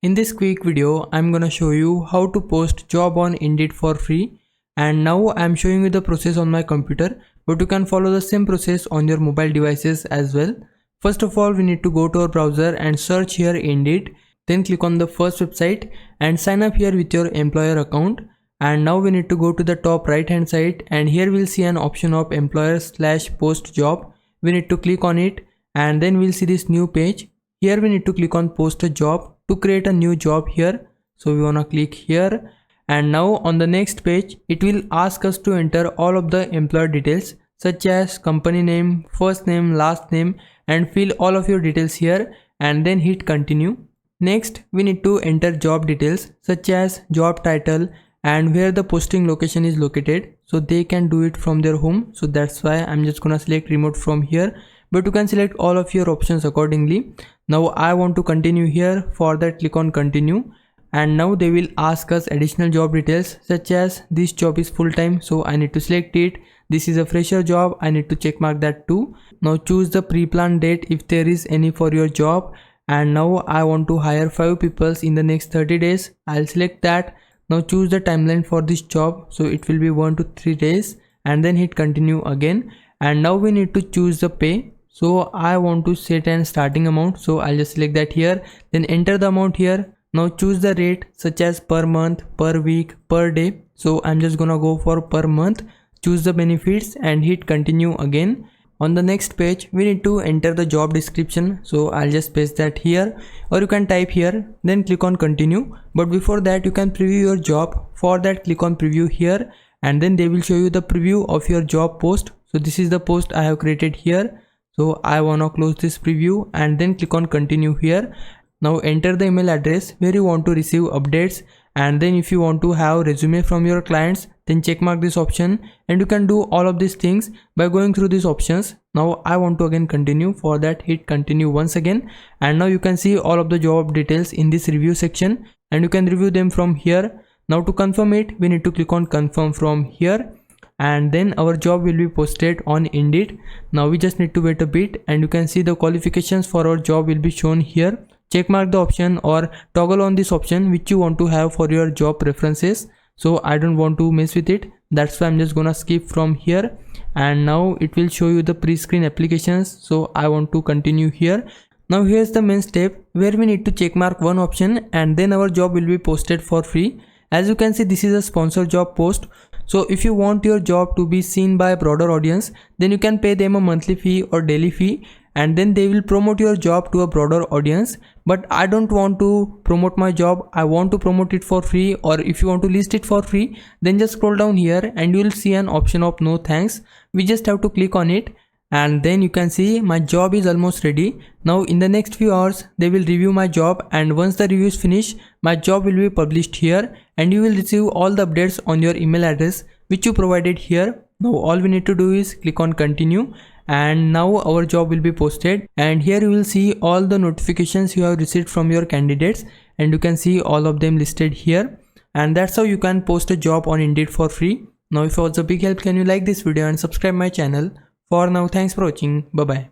In this quick video, I'm gonna show you how to post job on Indeed for free. And now I'm showing you the process on my computer, but you can follow the same process on your mobile devices as well. First of all, we need to go to our browser and search here Indeed. Then click on the first website and sign up here with your employer account. And now we need to go to the top right hand side, and here we'll see an option of employer/post job. We need to click on it, and then we'll see this new page. Here we need to click on post a job to create a new job here. So we wanna click here, and now on the next page it will ask us to enter all of the employer details such as company name, first name, last name, and fill all of your details here and then hit continue. Next we need to enter job details such as job title and where the posting location is located, so they can do it from their home. So that's why I'm just gonna select remote from here, but you can select all of your options accordingly. Now I want to continue here. For that, click on continue, and now they will ask us additional job details such as this job is full-time, so I need to select it. This is a fresher job, I need to check mark that too. Now choose the pre-planned date if there is any for your job, and now I want to hire 5 people in the next 30 days. I'll select that. Now choose the timeline for this job, so it will be 1 to 3 days, and then hit continue again. And now we need to choose the pay. So I want to set an starting amount, so I'll just select that here, then enter the amount here. Now choose the rate such as per month, per week, per day. So I'm just gonna go for per month. Choose the benefits and hit continue again. On the next page we need to enter the job description, so I'll just paste that here, or you can type here, then click on continue. But before that, you can preview your job. For that, click on preview here, and then they will show you the preview of your job post. So this is the post I have created here. So I wanna close this preview and then click on continue here. Now enter the email address where you want to receive updates, and then if you want to have resume from your clients, then check mark this option, and you can do all of these things by going through these options. Now I want to again continue. For that, hit continue once again, and now you can see all of the job details in this review section, and you can review them from here. Now to confirm it, we need to click on confirm from here, and then our job will be posted on Indeed. Now we just need to wait a bit, and you can see the qualifications for our job will be shown here. Check mark the option or toggle on this option which you want to have for your job preferences. So I don't want to mess with it, that's why I'm just gonna skip from here. And now it will show you the pre-screen applications, so I want to continue here. Now here's the main step where we need to check mark one option, and then our job will be posted for free. As you can see, this is a sponsored job post. So if you want your job to be seen by a broader audience, then you can pay them a monthly fee or daily fee, and then they will promote your job to a broader audience. But I don't want to promote my job, I want to promote it for free. Or if you want to list it for free, then just scroll down here and you will see an option of no thanks. We just have to click on it, and then you can see my job is almost ready. Now in the next few hours they will review my job, and once the review is finished, my job will be published here, and you will receive all the updates on your email address which you provided here. Now all we need to do is click on continue, and now our job will be posted, and here you will see all the notifications you have received from your candidates, and you can see all of them listed here. And that's how you can post a job on Indeed for free. Now if it was a big help, can you like this video and subscribe my channel. For now, thanks for watching. Bye bye.